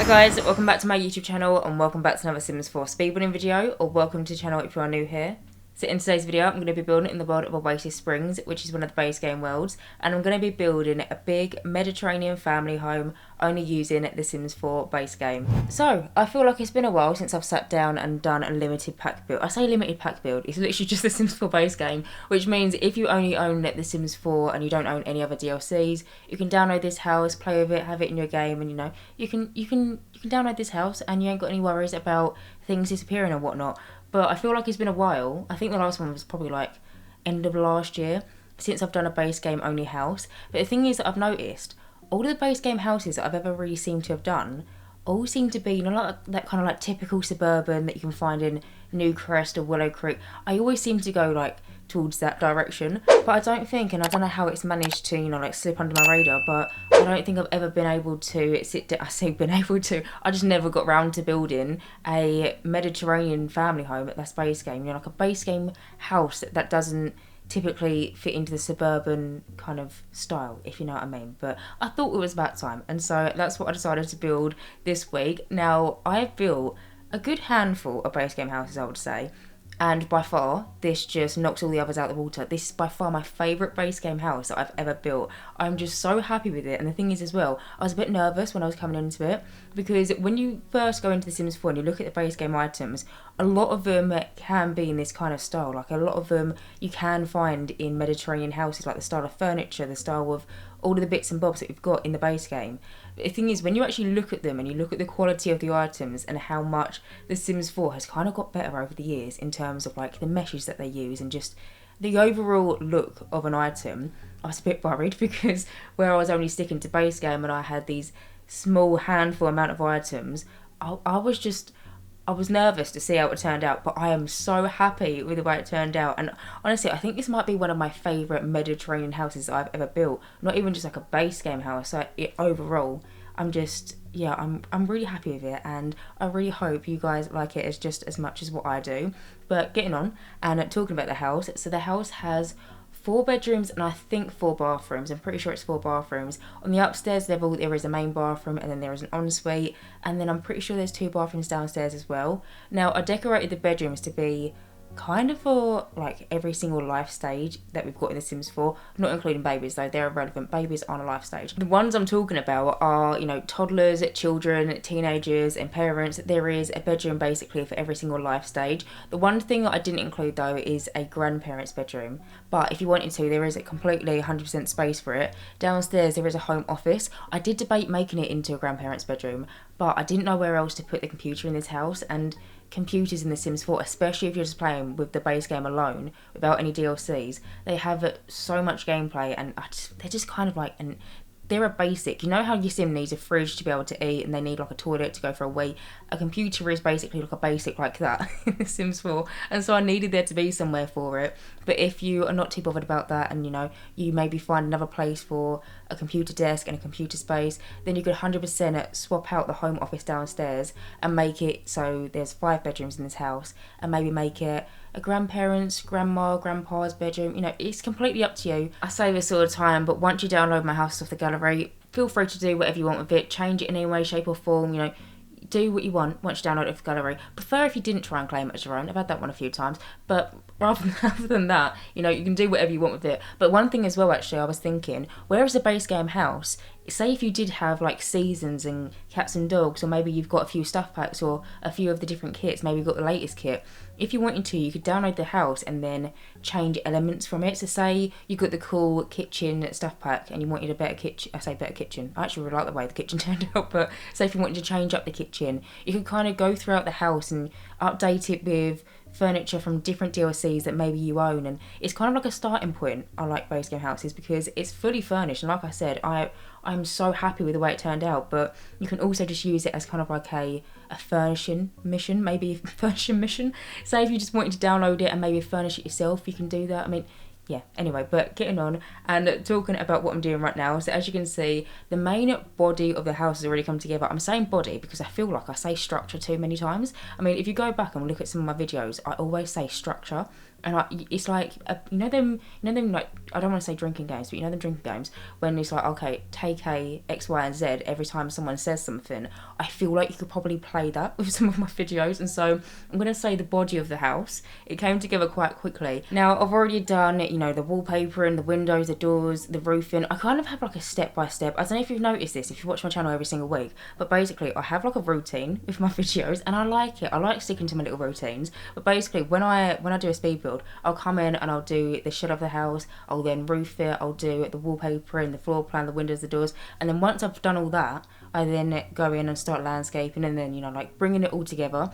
Hi guys, welcome back to my YouTube channel and welcome back to another Sims 4 speedrunning video, or welcome to the channel if you are new here. So in today's video I'm going to be building in the world of Oasis Springs, which is one of the base game worlds, and I'm going to be building a big Mediterranean family home only using the Sims 4 base game. So I feel like it's been a while since I've sat down and done a limited pack build. I say limited pack build, it's literally just the Sims 4 base game, which means if you only own the Sims 4 and you don't own any other DLCs, you can download this house, play with it, have it in your game, and you can download this house and you ain't got any worries about things disappearing or whatnot. But I feel like it's been a while. I think the last one was probably like end of last year since I've done a base game only house. But the thing is that I've noticed all of the base game houses that I've ever really seemed to have done all seem to be, like that kind of like typical suburban that you can find in Newcrest or Willow Creek. I always seem to go like towards that direction, but I don't think, and I don't know how it's managed to like slip under my radar, but I don't think I've ever been able to sit down. I say been able to, I just never got round to building a Mediterranean family home that's base game, like a base game house that doesn't typically fit into the suburban kind of style, if you know what I mean. But I thought it was about time, and so that's what I decided to build this week. Now I've built a good handful of base game houses, I would say, and by far this just knocks all the others out of the water. This is by far my favourite base game house that I've ever built. I'm just so happy with it. And the thing is as well, I was a bit nervous when I was coming into it, because when you first go into the Sims 4 and you look at the base game items, a lot of them can be in this kind of style. Like a lot of them you can find in Mediterranean houses, like the style of furniture, the style of all of the bits and bobs that we've got in the base game. But the thing is, when you actually look at them and you look at the quality of the items and how much the Sims 4 has kind of got better over the years in terms of like the meshes that they use and just the overall look of an item, I was a bit worried, because where I was only sticking to base game and I had these small handful amount of items, I was nervous to see how it turned out, but I am so happy with the way it turned out. And honestly, I think this might be one of my favourite Mediterranean houses I've ever built. Not even just like a base game house, overall, I'm really happy with it, and I really hope you guys like it as much as what I do. But getting on and talking about the house, so the house has 4 bedrooms and I think 4 bathrooms. I'm pretty sure it's 4 bathrooms. On the upstairs level there is a main bathroom, and then there is an ensuite, and then I'm pretty sure there's 2 bathrooms downstairs as well. Now I decorated the bedrooms to be kind of for like every single life stage that we've got in The Sims 4, not including babies though, they're irrelevant. Babies aren't a life stage. The ones I'm talking about are, toddlers, children, teenagers and parents. There is a bedroom basically for every single life stage. The one thing that I didn't include though is a grandparent's bedroom, but if you wanted to, there is a completely 100% space for it. Downstairs there is a home office. I did debate making it into a grandparent's bedroom, but I didn't know where else to put the computer in this house, and computers in The Sims 4, especially if you're just playing with the base game alone without any DLCs, they have so much gameplay, and they're just kind of like they're a basic. You know how your sim needs a fridge to be able to eat and they need like a toilet to go for a wee? A computer is basically like a basic like that in The Sims 4, and so I needed there to be somewhere for it. But if you are not too bothered about that, and you maybe find another place for a computer desk and a computer space, then you could 100% swap out the home office downstairs and make it so there's 5 bedrooms in this house, and maybe make it a grandparents, grandma, grandpa's bedroom. It's completely up to you. I say this all the time, but once you download my house off the gallery, feel free to do whatever you want with it. Change it in any way, shape or form. Do what you want once you download it off the gallery. Prefer if you didn't try and claim it as your own. I've had that one a few times, but rather than that, you can do whatever you want with it. But one thing as well, actually, I was thinking, whereas a base game house, say if you did have like seasons and cats and dogs, or maybe you've got a few stuff packs or a few of the different kits, maybe you've got the latest kit, if you wanted to, you could download the house and then change elements from it. So say you got the cool kitchen stuff pack and you wanted a better kitchen. I say better kitchen, I actually really like the way the kitchen turned out, but say if you wanted to change up the kitchen, you could kind of go throughout the house and update it with furniture from different DLCs that maybe you own, and it's kind of like a starting point. I like base game houses because it's fully furnished, and like I said, I'm so happy with the way it turned out. But you can also just use it as kind of like a furnishing mission, maybe furnishing mission. Say if you just wanted to download it and maybe furnish it yourself, you can do that. I mean, yeah, anyway, but getting on and talking about what I'm doing right now. So as you can see, the main body of the house has already come together. I'm saying body because I feel like I say structure too many times. I mean, if you go back and look at some of my videos, I always say structure. And it's like, like, I don't want to say drinking games, but you know them drinking games when it's like, okay, take a X, Y, and Z every time someone says something. I feel like you could probably play that with some of my videos, and so I'm going to say the body of the house. It came together quite quickly. Now, I've already done, the wallpaper and the windows, the doors, the roofing. I kind of have like a step-by-step. I don't know if you've noticed this, if you watch my channel every single week, but basically I have like a routine with my videos, and I like it. I like sticking to my little routines. But basically, when I do a speed build, I'll come in and I'll do the shed of the house, I'll then roof it, I'll do the wallpaper and the floor plan, the windows, the doors, and then once I've done all that, I then go in and start landscaping, and then, like bringing it all together.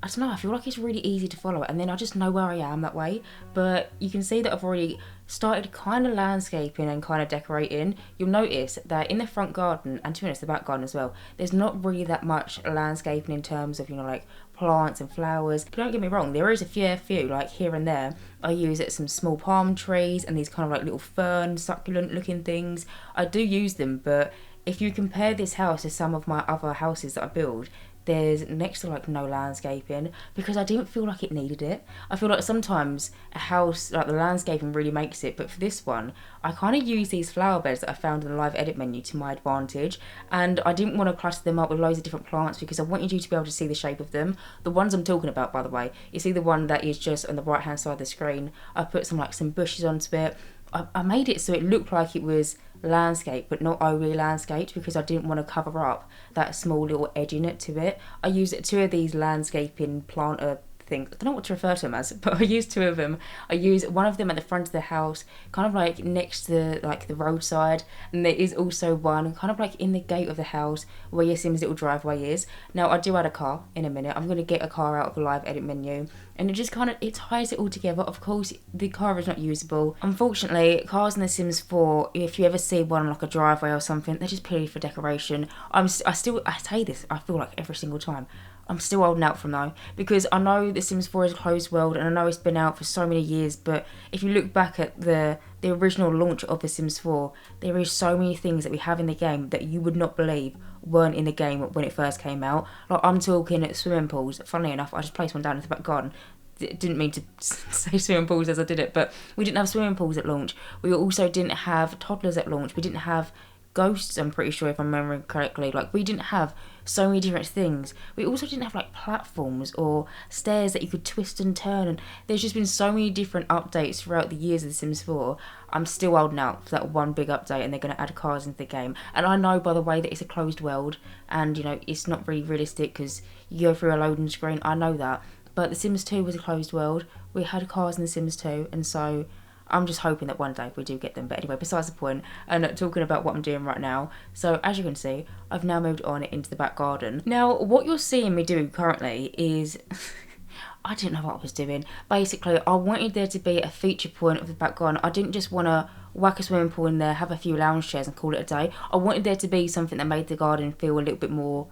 I don't know, I feel like it's really easy to follow, and then I just know where I am that way. But you can see that I've already started kind of landscaping and kind of decorating. You'll notice that in the front garden, and to be honest, the back garden as well, there's not really that much landscaping in terms of, like plants and flowers. But don't get me wrong, there is a few, like here and there. I use some small palm trees and these kind of like little fern, succulent looking things. I do use them, but if you compare this house to some of my other houses that I build, there's next to like no landscaping, because I didn't feel like it needed it. I feel like sometimes a house, like the landscaping really makes it, but for this one, I kind of use these flower beds that I found in the live edit menu to my advantage, and I didn't want to clutter them up with loads of different plants because I wanted you to be able to see the shape of them. The ones I'm talking about, by the way, you see the one that is just on the right hand side of the screen. I put some bushes onto it. I made it so it looked like it was landscape, but not overly landscaped, because I didn't want to cover up that small little edginess to it. I used 2 of these landscaping planter things. I don't know what to refer to them as, but I used 2 of them. I use one of them at the front of the house, kind of like next to the roadside, and there is also one kind of like in the gate of the house where your Sims little driveway is. Now, I do add a car in a minute. I'm going to get a car out of the live edit menu, and it just kind of, it ties it all together. Of course, the car is not usable. Unfortunately, cars in The Sims 4, if you ever see one on like a driveway or something, they're just purely for decoration. I say this, I feel like every single time, I'm still holding out from though, because I know The Sims 4 is a closed world, and I know it's been out for so many years, but if you look back at the original launch of The Sims 4, there is so many things that we have in the game that you would not believe weren't in the game when it first came out. Like, I'm talking at swimming pools. Funnily enough, I just placed one down in the back garden. Didn't mean to say swimming pools as I did it, but we didn't have swimming pools at launch. We also didn't have toddlers at launch. We didn't have ghosts, I'm pretty sure, if I'm remembering correctly. Like, we didn't have so many different things. We also didn't have like platforms or stairs that you could twist and turn, and there's just been so many different updates throughout the years of The Sims 4. I'm still holding out for that one big update, and they're going to add cars into the game. And I know, by the way, that it's a closed world, and it's not really realistic because you go through a loading screen. I know that, but The Sims 2 was a closed world. We had cars in The Sims 2, and so I'm just hoping that one day we do get them. But anyway, besides the point, and talking about what I'm doing right now. So as you can see, I've now moved on into the back garden. Now, what you're seeing me do currently is I didn't know what I was doing. Basically, I wanted there to be a feature point of the back garden. I didn't just want to whack a swimming pool in there, have a few lounge chairs and call it a day. I wanted there to be something that made the garden feel a little bit more,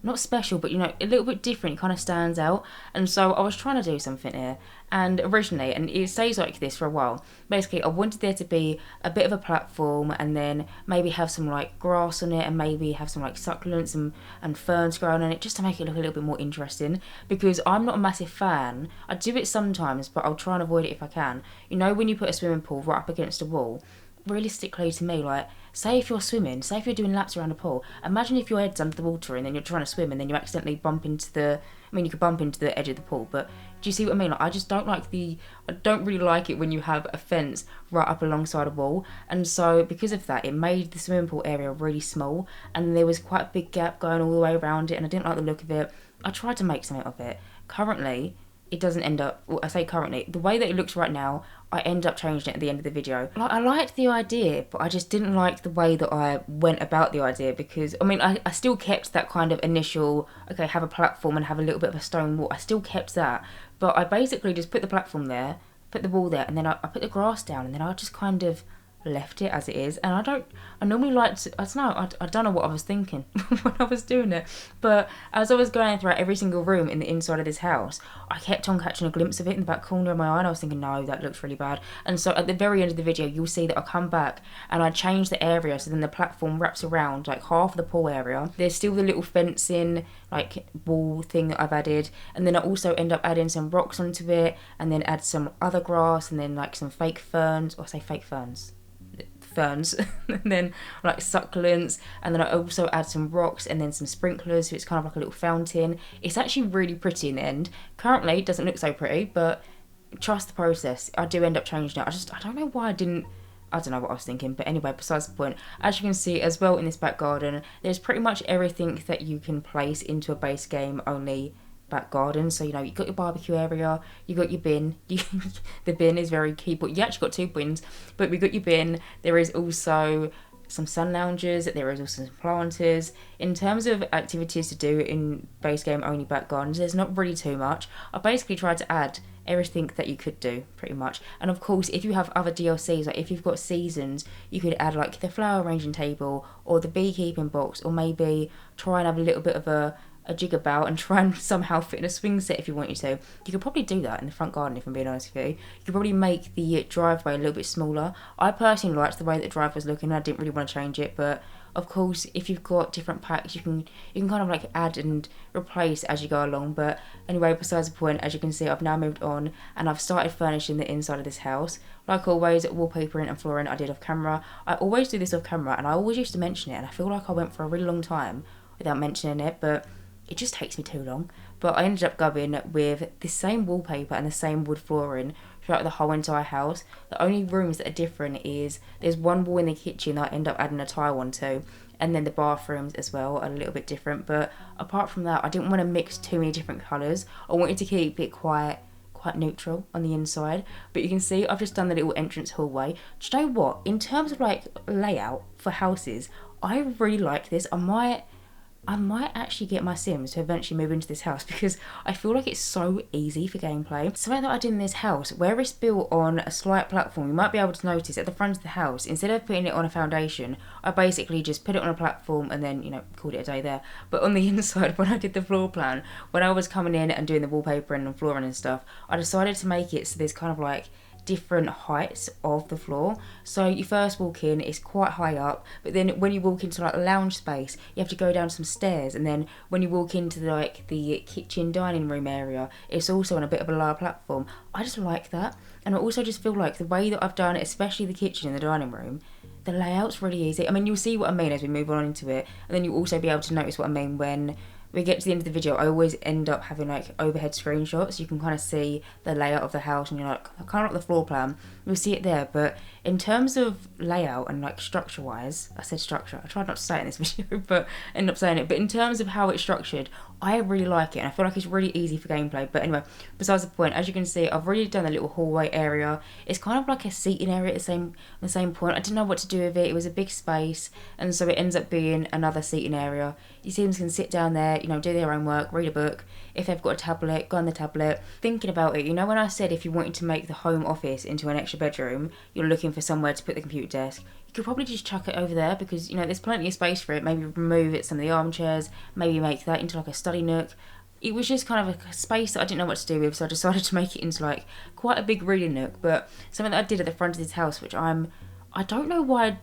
not special, but a little bit different. It kind of stands out. And so I was trying to do something here, and originally, and it stays like this for a while, basically I wanted there to be a bit of a platform, and then maybe have some like grass on it, and maybe have some like succulents and ferns growing on it, just to make it look a little bit more interesting, because I'm not a massive fan. I do it sometimes, but I'll try and avoid it if I can. When you put a swimming pool right up against a wall, realistically to me, like, say if you're swimming, say if you're doing laps around a pool, imagine if your head's under the water and then you're trying to swim and then you accidentally bump into you could bump into the edge of the pool, but do you see what I mean? Like, I don't really like it when you have a fence right up alongside a wall, and so because of that, it made the swimming pool area really small, and there was quite a big gap going all the way around it, and I didn't like the look of it. I tried to make something of it. Currently, it doesn't end up, well, I say currently, the way that it looks right now, I end up changing it at the end of the video. Like, I liked the idea, but I just didn't like the way that I went about the idea, because, I still kept that kind of initial, okay, have a platform and have a little bit of a stone wall. I still kept that, but I basically just put the platform there, put the wall there, and then I put the grass down, and then I just kind of left it as it is. And I normally like to, I don't know what I was thinking when I was doing it, but as I was going throughout every single room in the inside of this house, I kept on catching a glimpse of it in the back corner of my eye, and I was thinking, no, that looks really bad. And so at the very end of the video, you'll see that I come back and I change the area, so then the platform wraps around like half of the pool area. There's still the little fencing, like wall thing that I've added, and then I also end up adding some rocks onto it, and then add some other grass, and then like some fake ferns, or I say fake ferns, and then like succulents, and then I also add some rocks and then some sprinklers, so it's kind of like a little fountain. It's actually really pretty in the end. Currently it doesn't look so pretty, but trust the process. I do end up changing it. I don't know why I don't know what I was thinking, but anyway, besides the point. As you can see as well in this back garden, there's pretty much everything that you can place into a base game only back garden. So, you know, you've got your barbecue area, you got your bin. The bin is very key, but you actually got 2 bins, but we got your bin. There is also some sun loungers, there is also some planters. In terms of activities to do in base game only back gardens, there's not really too much. I basically tried to add everything that you could do, pretty much. And of course, if you have other DLCs, like if you've got seasons, you could add like the flower arranging table or the beekeeping box, or maybe try and have a little bit of a jig about and try and somehow fit in a swing set if you wanted to. You could probably do that in the front garden, if I'm being honest with you. You could probably make the driveway a little bit smaller. I personally liked the way that the drive was looking. I didn't really want to change it, but of course, if you've got different packs, you can kind of like add and replace as you go along. But anyway, besides the point, as you can see, I've now moved on and I've started furnishing the inside of this house. Like always, wallpapering and flooring I did off camera. I always do this off camera, and I always used to mention it, and I feel like I went for a really long time without mentioning it, but it just takes me too long. But I ended up going with the same wallpaper and the same wood flooring throughout the whole entire house. The only rooms that are different is there's one wall in the kitchen that I end up adding a tile onto, and then the bathrooms as well are a little bit different. But apart from that, I didn't want to mix too many different colours. I wanted to keep it quite neutral on the inside. But you can see I've just done the little entrance hallway. Do you know what? In terms of like layout for houses, I really like this. I might actually get my Sims to eventually move into this house, because I feel like it's so easy for gameplay. Something that I did in this house, where it's built on a slight platform, you might be able to notice at the front of the house, instead of putting it on a foundation, I basically just put it on a platform and then, you know, called it a day there. But on the inside, when I did the floor plan, when I was coming in and doing the wallpaper and flooring and stuff, I decided to make it so there's kind of like different heights of the floor. So you first walk in, it's quite high up, but then when you walk into like a lounge space, you have to go down some stairs, and then when you walk into the kitchen dining room area, it's also on a bit of a lower platform. I just like that, and I also just feel like the way that I've done it, especially the kitchen and the dining room, the layout's really easy. I mean, you'll see what I mean as we move on into it, and then you'll also be able to notice what I mean when we get to the end of the video. I always end up having like overhead screenshots. You can kind of see the layout of the house, and you're like, kind of like the floor plan. You'll see it there. But in terms of layout and like structure wise, I said structure. I tried not to say it in this video, but end up saying it. But in terms of how it's structured, I really like it, and I feel like it's really easy for gameplay. But anyway, besides the point, as you can see, I've already done a little hallway area. It's kind of like a seating area at the same point. I didn't know what to do with it. It was a big space, and so it ends up being another seating area. Your Sims can sit down there, you know, do their own work, read a book. If they've got a tablet, go on the tablet. Thinking about it, you know, when I said if you wanted to make the home office into an extra bedroom, you're looking for somewhere to put the computer desk, you could probably just chuck it over there, because, you know, there's plenty of space for it. Maybe remove it, some of the armchairs, maybe make that into like a study nook. It was just kind of a space that I didn't know what to do with, so I decided to make it into like quite a big reading nook. But something that I did at the front of this house, which I don't know why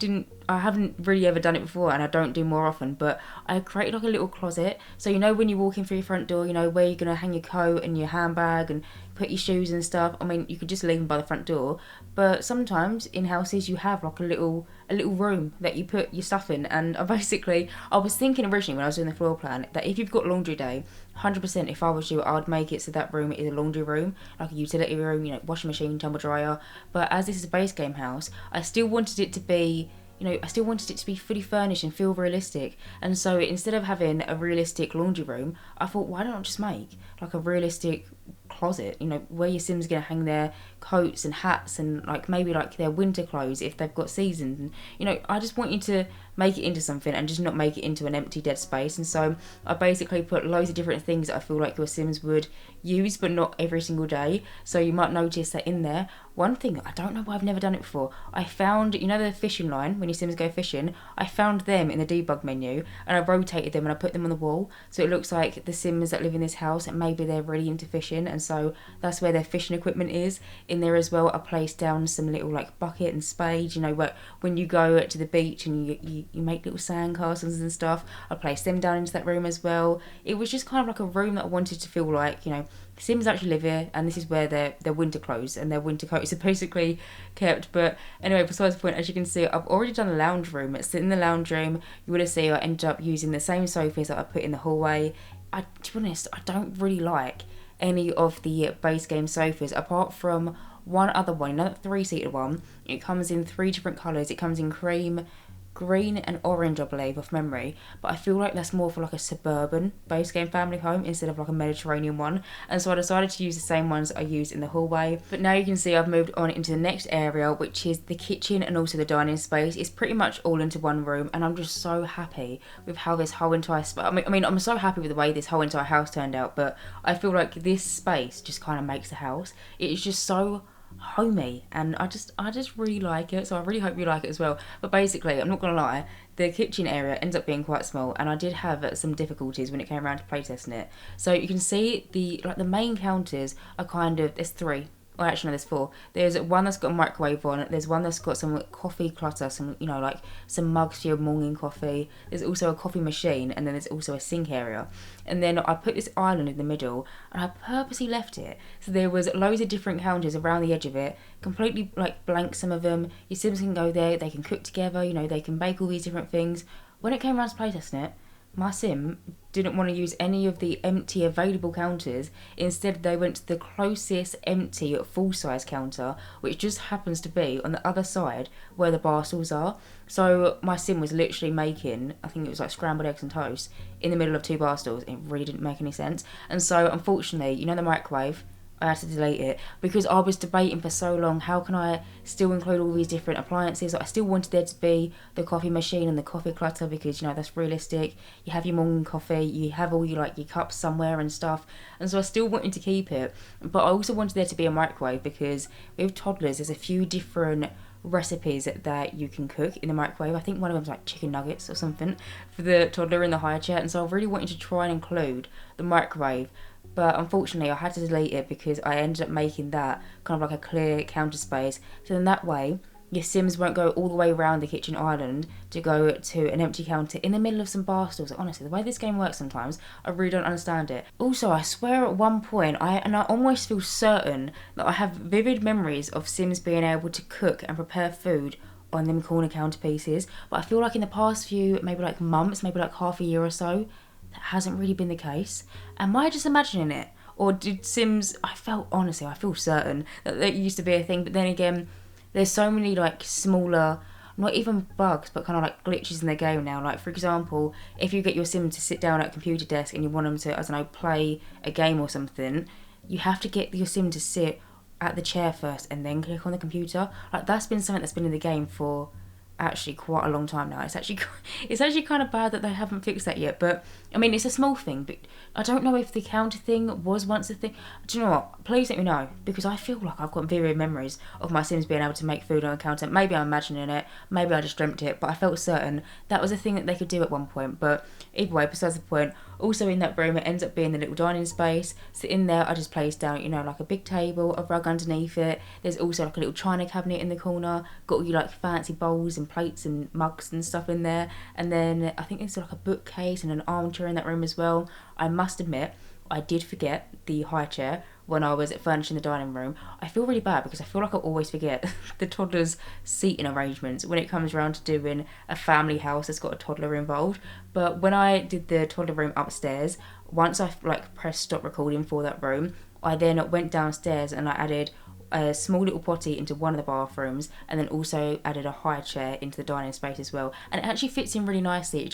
I haven't really ever done it before, and I don't do more often, but I created like a little closet. So, you know, when you walk in through your front door, you know, where you're going to hang your coat and your handbag and put your shoes and stuff. I mean, you could just leave them by the front door, but sometimes in houses you have like a little room that you put your stuff in. And I was thinking originally when I was doing the floor plan that if you've got laundry day, 100% if I was you, I would make it so that room is a laundry room, like a utility room, you know, washing machine, tumble dryer. But as this is a base game house, I still wanted it to be, you know, I still wanted it to be fully furnished and feel realistic. And so instead of having a realistic laundry room, I thought, why don't I just make like a realistic closet, you know, where your Sims are going to hang their coats and hats and like maybe like their winter clothes if they've got seasons. And you know, I just want you to make it into something and just not make it into an empty dead space. And so I basically put loads of different things that I feel like your Sims would use, but not every single day. So you might notice that in there, one thing, I don't know why I've never done it before, I found, you know, the fishing line when your Sims go fishing, I found them in the debug menu and I rotated them and I put them on the wall, so it looks like the Sims that live in this house and maybe they're really into fishing, and so that's where their fishing equipment is. In there as well, I placed down some little like bucket and spade, you know, where when you go to the beach and you make little sand castles and stuff, I placed them down into that room as well. It was just kind of like a room that I wanted to feel like, you know, Sims actually live here, and this is where their winter clothes and their winter coats are basically kept. But anyway, besides the point, as you can see, I've already done a lounge room. It's in the lounge room. You would have seen I ended up using the same sofas that I put in the hallway. To be honest, I don't really like any of the base game sofas apart from one other one, another 3-seater one. It comes in 3 different colours. It comes in cream, green and orange, I believe, off memory, but I feel like that's more for like a suburban base game family home instead of like a Mediterranean one, and so I decided to use the same ones I used in the hallway. But now you can see I've moved on into the next area, which is the kitchen and also the dining space. It's pretty much all into one room, and I'm just so happy with how this whole entire I mean I'm so happy with the way this whole entire house turned out, but I feel like this space just kind of makes the house, it's just so homey, and I just really like it, so I really hope you like it as well. But basically, I'm not gonna lie, the kitchen area ends up being quite small, and I did have some difficulties when it came around to playtesting it. So you can see the main counters are kind of, there's 3. Well, actually, no, there's 4. There's one that's got a microwave on it. There's one that's got some coffee clutter, some, you know, like some mugs for your morning coffee. There's also a coffee machine, and then there's also a sink area. And then I put this island in the middle, and I purposely left it so there was loads of different counters around the edge of it, completely like blank. Some of them, your Sims can go there, they can cook together, you know, they can bake all these different things. When it came around to playtesting it, my Sim didn't want to use any of the empty available counters. Instead, they went to the closest empty full-size counter, which just happens to be on the other side where the bar stools are. So my Sim was literally making, I think it was like scrambled eggs and toast in the middle of 2 bar stools. It really didn't make any sense. And so, unfortunately, you know the microwave? I had to delete it because I was debating for so long, how can I still include all these different appliances? I still wanted there to be the coffee machine and the coffee clutter because, you know, that's realistic. You have your morning coffee, you have all your cups somewhere and stuff, and so I still wanted to keep it, but I also wanted there to be a microwave because with toddlers there's a few different recipes that you can cook in the microwave. I think one of them's like chicken nuggets or something for the toddler in the high chair, and so I really wanted to try and include the microwave. But unfortunately I had to delete it because I ended up making that kind of like a clear counter space. So then that way your Sims won't go all the way around the kitchen island to go to an empty counter in the middle of some bar stools. Honestly, the way this game works sometimes, I really don't understand it. Also, I swear at one point, I almost feel certain that I have vivid memories of Sims being able to cook and prepare food on them corner counter pieces. But I feel like in the past few, maybe like months, maybe like half a year or so, that hasn't really been the case. Am I just imagining it? Or did Sims, I feel certain that used to be a thing, but then again, there's so many like smaller, not even bugs, but kind of like glitches in the game now. Like for example, if you get your Sim to sit down at a computer desk and you want them to, I don't know, play a game or something, you have to get your Sim to sit at the chair first and then click on the computer. Like that's been something that's been in the game for actually quite a long time now. It's actually kind of bad that they haven't fixed that yet, but I mean it's a small thing, but I don't know if the counter thing was once a thing. Do you know what, please let me know, because I feel like I've got vivid memories of my Sims being able to make food on a counter. Maybe I'm imagining it, maybe I just dreamt it, but I felt certain that was a thing that they could do at one point. But either way, besides the point, also in that room it ends up being the little dining space. So in there I just placed down, you know, like a big table, a rug underneath it. There's also like a little china cabinet in the corner, got all your like fancy bowls and plates and mugs and stuff in there. And then I think there's like a bookcase and an armchair in that room as well. I must admit, I did forget the high chair when I was furnishing the dining room. I feel really bad because I feel like I always forget the toddler's seating arrangements when it comes around to doing a family house that's got a toddler involved. But when I did the toddler room upstairs, once I like pressed stop recording for that room, I then went downstairs and I added a small little potty into one of the bathrooms, and then also added a high chair into the dining space as well. And it actually fits in really nicely.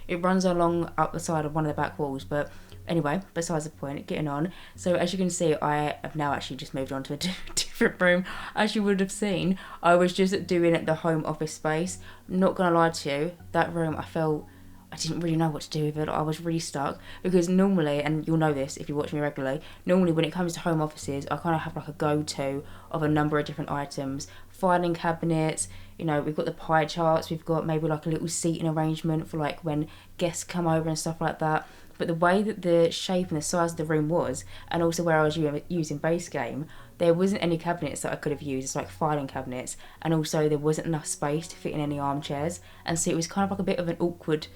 It runs along up the side of one of the back walls. But anyway, besides the point, getting on. So as you can see, I have now actually just moved on to a different room. As you would have seen, I was just doing the home office space. Not gonna lie to you, that room I didn't really know what to do with it. I was really stuck because normally, and you'll know this if you watch me regularly, normally when it comes to home offices, I kind of have like a go-to of a number of different items. Filing cabinets, you know, we've got the pie charts, we've got maybe like a little seating arrangement for like when guests come over and stuff like that. But the way that the shape and the size of the room was, and also where I was using base game, there wasn't any cabinets that I could have used. It's like filing cabinets, and also there wasn't enough space to fit in any armchairs, and so it was kind of like a bit of an awkward,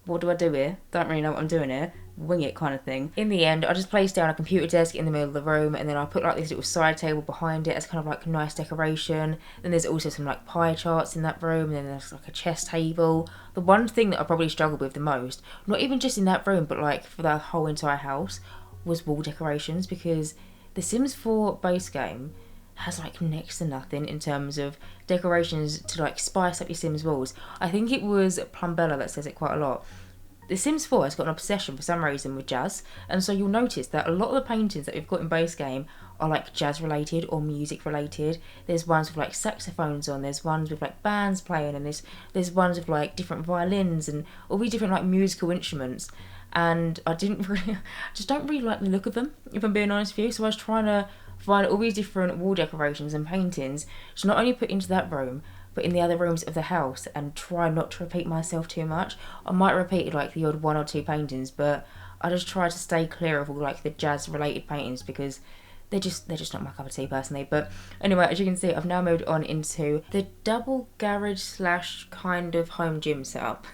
what do I do here? Don't really know what I'm doing here. Wing it kind of thing. In the end, I just placed down a computer desk in the middle of the room, and then I put like this little side table behind it as kind of like a nice decoration. Then there's also some like pie charts in that room, and then there's like a chess table. The one thing that I probably struggled with the most, not even just in that room, but like for the whole entire house, was wall decorations, because the Sims 4 base game has like next to nothing in terms of decorations to like spice up your Sims walls. I think it was Plumbella that says it quite a lot. The Sims 4 has got an obsession for some reason with jazz, and so you'll notice that a lot of the paintings that we've got in base game are like jazz related or music related. There's ones with like saxophones on, there's ones with like bands playing, and there's ones with like different violins and all these different like musical instruments. And I just don't really like the look of them, if I'm being honest with you. So I was trying to find all these different wall decorations and paintings to not only put into that room, but in the other rooms of the house, and try not to repeat myself too much. I might repeat like the odd one or two paintings, but I just try to stay clear of all like the jazz related paintings, because they're just not my cup of tea personally. But anyway, as you can see, I've now moved on into the double garage slash kind of home gym setup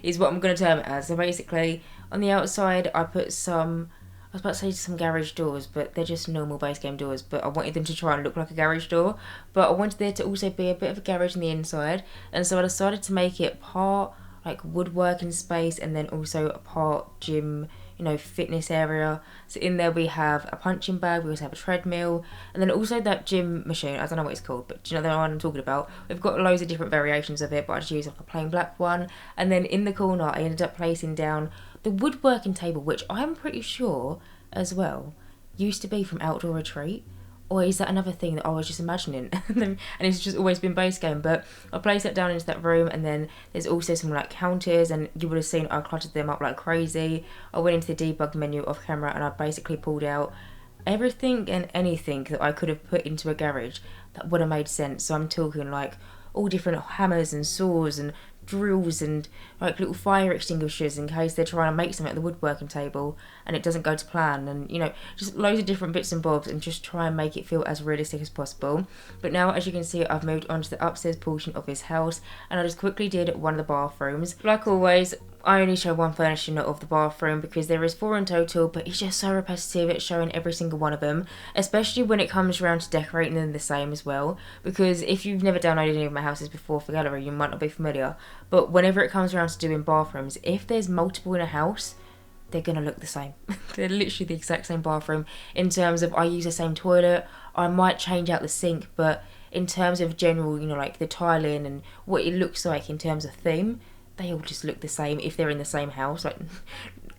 is what I'm going to term it as. So basically on the outside I put some, I was about to say some garage doors, but they're just normal base game doors, but I wanted them to try and look like a garage door, but I wanted there to also be a bit of a garage on the inside, and so I decided to make it part like woodworking space and then also a part gym, you know, fitness area. So in there we have a punching bag, we also have a treadmill, and then also that gym machine, I don't know what it's called, but do you know the one I'm talking about? We've got loads of different variations of it, but I just use like a plain black one. And then in the corner I ended up placing down the woodworking table, which I'm pretty sure as well used to be from Outdoor Retreat, or is that another thing that I was just imagining and it's just always been base game? But I placed that down into that room, and then there's also some like counters, and you would have seen I cluttered them up like crazy. I went into the debug menu off camera and I basically pulled out everything and anything that I could have put into a garage that would have made sense. So I'm talking like all different hammers and saws and drills and like little fire extinguishers in case they're trying to make something at the woodworking table and it doesn't go to plan, and you know, just loads of different bits and bobs, and just try and make it feel as realistic as possible. But now, as you can see, I've moved on to the upstairs portion of this house, and I just quickly did one of the bathrooms. Like always, I only show one furnishing of the bathroom because there is 4 in total, but it's just so repetitive at showing every single one of them, especially when it comes around to decorating them the same as well. Because if you've never downloaded any of my houses before for gallery, you might not be familiar, but whenever it comes around to doing bathrooms, if there's multiple in a house, they're gonna look the same. They're literally the exact same bathroom in terms of I use the same toilet. I might change out the sink, but in terms of general, you know, like the tiling and what it looks like in terms of theme, they all just look the same if they're in the same house. Like,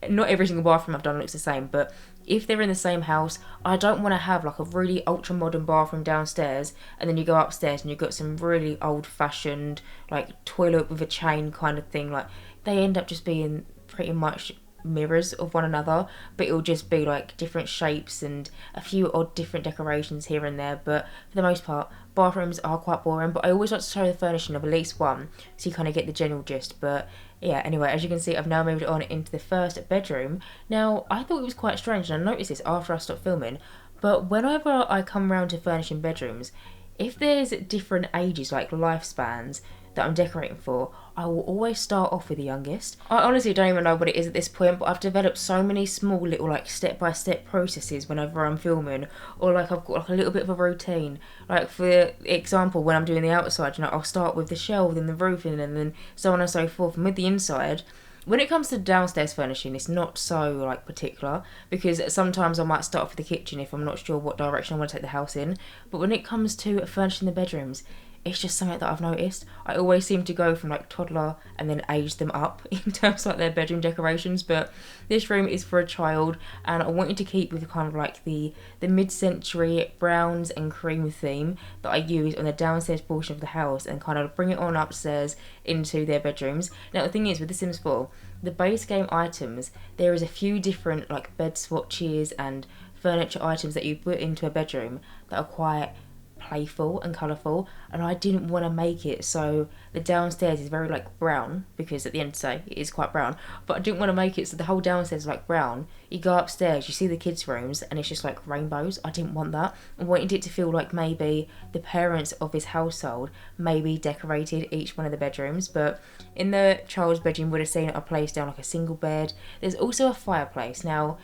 not every single bathroom I've done looks the same, but if they're in the same house, I don't want to have like a really ultra modern bathroom downstairs and then you go upstairs and you've got some really old fashioned like toilet with a chain kind of thing. Like, they end up just being pretty much mirrors of one another, but it'll just be like different shapes and a few odd different decorations here and there. But for the most part, bathrooms are quite boring, but I always like to show the furnishing of at least one so you kind of get the general gist. But yeah, anyway, as you can see, I've now moved on into the first bedroom. Now, I thought it was quite strange, and I noticed this after I stopped filming, but whenever I come around to furnishing bedrooms, if there's different ages, like lifespans, that I'm decorating for, I will always start off with the youngest. I honestly don't even know what it is at this point, but I've developed so many small little like step-by-step processes whenever I'm filming, or like I've got like a little bit of a routine. Like for example, when I'm doing the outside, you know, I'll start with the shelves and the roofing and then so on and so forth. And with the inside, When it comes to downstairs furnishing, it's not so like particular, because sometimes I might start off with the kitchen if I'm not sure what direction I want to take the house in. But when it comes to furnishing the bedrooms, it's just something that I've noticed. I always seem to go from like toddler and then age them up in terms of like their bedroom decorations. But this room is for a child, and I wanted to keep with kind of like the mid-century browns and cream theme that I use on the downstairs portion of the house, and kind of bring it on upstairs into their bedrooms. Now the thing is, with The Sims 4, the base game items, there is a few different like bed swatches and furniture items that you put into a bedroom that are quite playful and colourful, and I didn't want to make it so the downstairs is very like brown, because at the end of the day it is quite brown, but I didn't want to make it so the whole downstairs is like brown. You go upstairs, you see the kids' rooms, and it's just like rainbows. I didn't want that. I wanted it to feel like maybe the parents of this household maybe decorated each one of the bedrooms. But in the child's bedroom, you would have seen I placed down like a single bed. There's also a fireplace. Now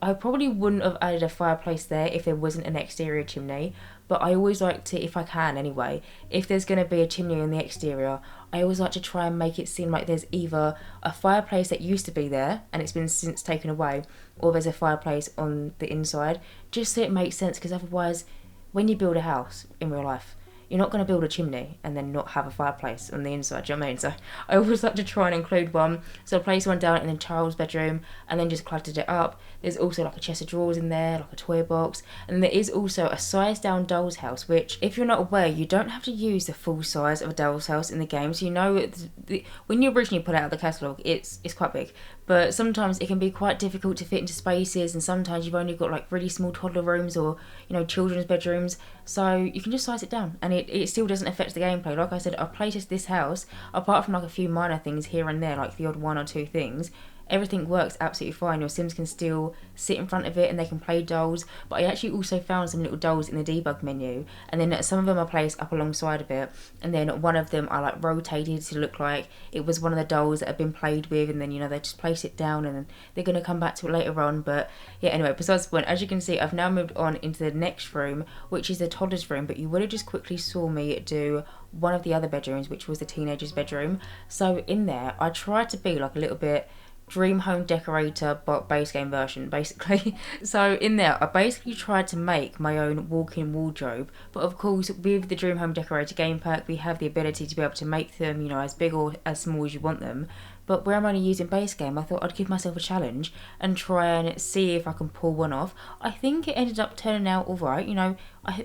I probably wouldn't have added a fireplace there if there wasn't an exterior chimney, but I always like to, if I can anyway, if there's going to be a chimney on the exterior, I always like to try and make it seem like there's either a fireplace that used to be there and it's been since taken away, or there's a fireplace on the inside, just so it makes sense, because otherwise when you build a house in real life, you're not going to build a chimney and then not have a fireplace on the inside, do you know what I mean? So I always like to try and include one. So I placed one down in the child's bedroom and then just cluttered it up. There's also like a chest of drawers in there, like a toy box. And there is also a size down doll's house, which if you're not aware, you don't have to use the full size of a doll's house in the game. So you know, when you originally put it out the catalogue, it's quite big. But sometimes it can be quite difficult to fit into spaces, and sometimes you've only got like really small toddler rooms or, you know, children's bedrooms. So you can just size it down and it still doesn't affect the gameplay. Like I said, I've playtested this house, apart from like a few minor things here and there, like the odd one or two things. Everything works absolutely fine. Your Sims can still sit in front of it and they can play dolls. But I actually also found some little dolls in the debug menu, and then some of them are placed up alongside of it, and then one of them I like rotated to look like it was one of the dolls that had been played with, and then, you know, they just place it down and then they're going to come back to it later on. But yeah, anyway, besides the point, as you can see, I've now moved on into the next room, which is the toddler's room. But you would have just quickly saw me do one of the other bedrooms, which was the teenager's bedroom. So in there I tried to be like a little bit dream home decorator but base game version, basically. So in there I basically tried to make my own walk-in wardrobe, but of course with the dream home decorator game pack we have the ability to be able to make them, you know, as big or as small as you want them. But where I'm only using base game, I thought I'd give myself a challenge and try and see if I can pull one off. I think it ended up turning out alright, you know.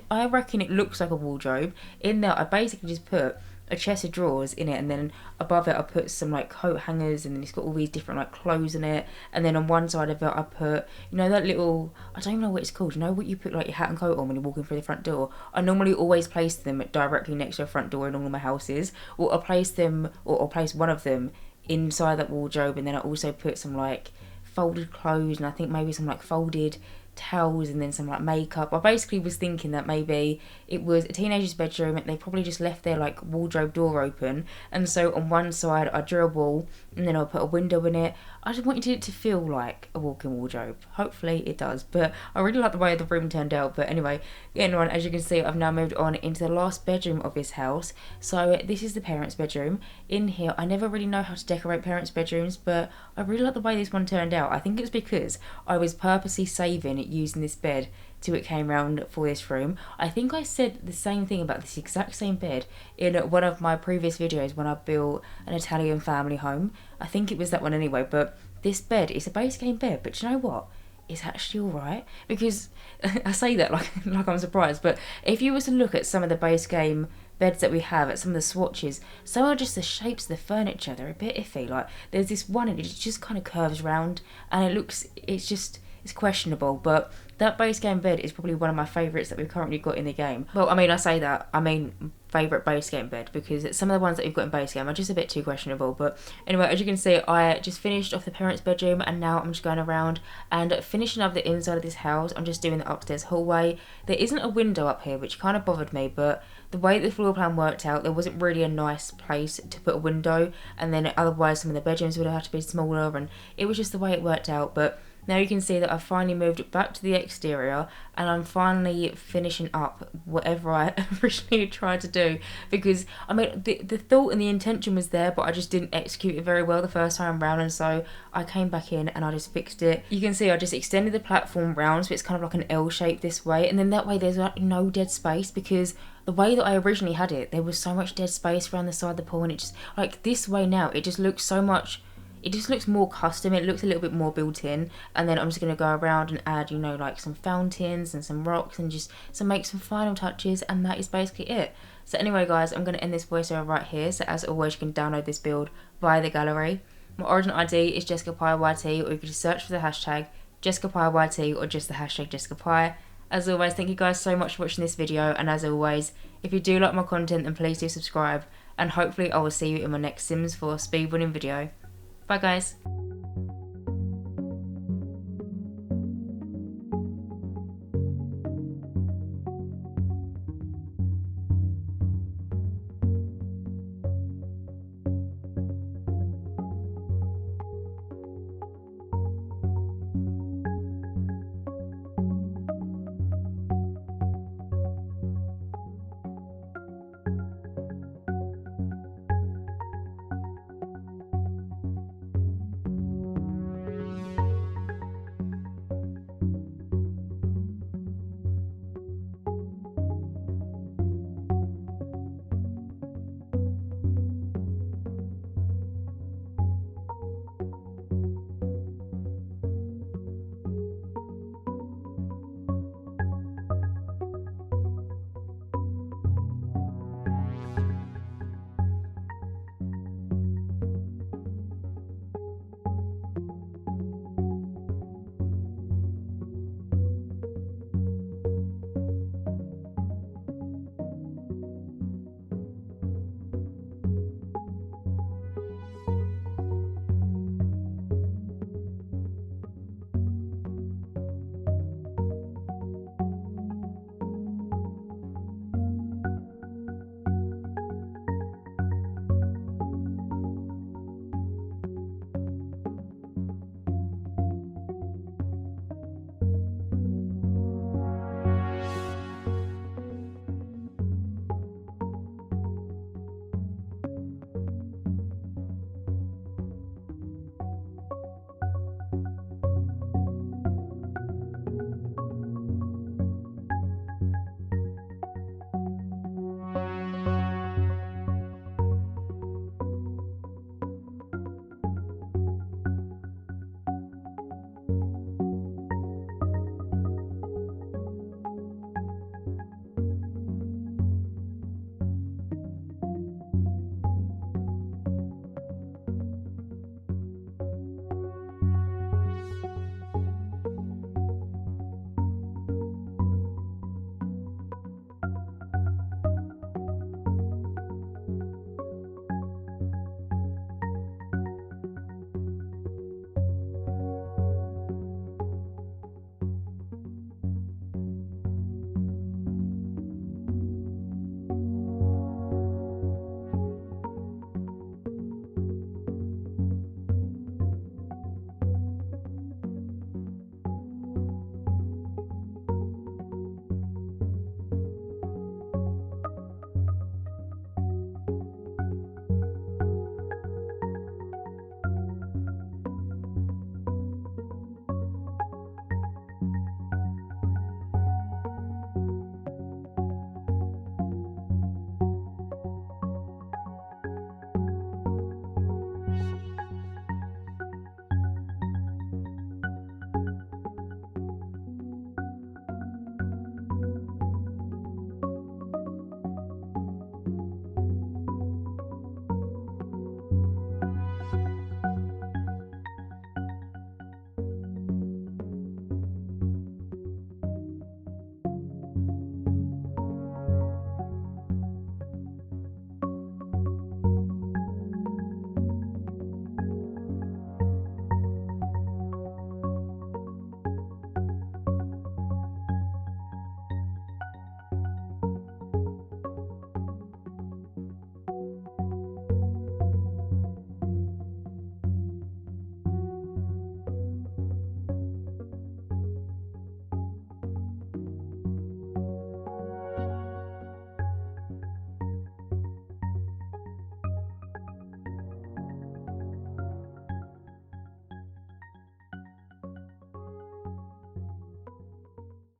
I reckon it looks like a wardrobe. In there I basically just put a chest of drawers in it, and then above it I put some like coat hangers, and then it's got all these different like clothes in it. And then on one side of it I put, you know, that little, I don't even know what it's called, you know what you put like your hat and coat on when you're walking through the front door? I normally always place them directly next to a front door in all of my houses, or I place them, or I'll place one of them inside that wardrobe. And then I also put some like folded clothes, and I think maybe some like folded towels, and then some like makeup. I basically was thinking that maybe it was a teenager's bedroom and they probably just left their like wardrobe door open, and so on one side I drew a wall and then I put a window in it. I just wanted it to feel like a walk-in wardrobe. Hopefully it does, but I really like the way the room turned out. But anyway, getting on, as you can see, I've now moved on into the last bedroom of this house. So this is the parents' bedroom. In here, I never really know how to decorate parents' bedrooms, but I really like the way this one turned out. I think it's because I was purposely saving it using this bed till it came round for this room. I think I said the same thing about this exact same bed in one of my previous videos when I built an Italian family home. I think it was that one anyway. But this bed is a base game bed, but you know what? It's actually alright, because I say that like I'm surprised, but if you were to look at some of the base game beds that we have, at some of the swatches, so are just the shapes of the furniture, they're a bit iffy. Like there's this one and it just kind of curves round and it's questionable. But that base game bed is probably one of my favourites that we've currently got in the game. Well, I mean, I say that, I mean favourite base game bed, because some of the ones that we've got in base game are just a bit too questionable. But anyway, as you can see, I just finished off the parents' bedroom, and now I'm just going around and finishing up the inside of this house. I'm just doing the upstairs hallway. There isn't a window up here, which kind of bothered me, but the way the floor plan worked out, there wasn't really a nice place to put a window, and then otherwise some of the bedrooms would have had to be smaller, and it was just the way it worked out. But Now you can see that I finally moved back to the exterior, and I'm finally finishing up whatever I originally tried to do, because I mean the thought and the intention was there, but I just didn't execute it very well the first time round, and so I came back in and I just fixed it. You can see I just extended the platform round so it's kind of like an L shape this way, and then that way there's like no dead space, because the way that I originally had it, there was so much dead space around the side of the pool, and it just, like this way now, it just looks so much, it just looks more custom, it looks a little bit more built in. And then I'm just going to go around and add, you know, like some fountains and some rocks and just make some final touches, and that is basically it. So anyway guys, I'm going to end this voiceover right here. So as always, you can download this build via the gallery. My origin ID is JessicapieYT, or you can just search for the hashtag JessicapieYT or just the hashtag Jessicapie. As always, thank you guys so much for watching this video, and as always, if you do like my content then please do subscribe, and hopefully I will see you in my next Sims 4 speedrunning video. Bye guys.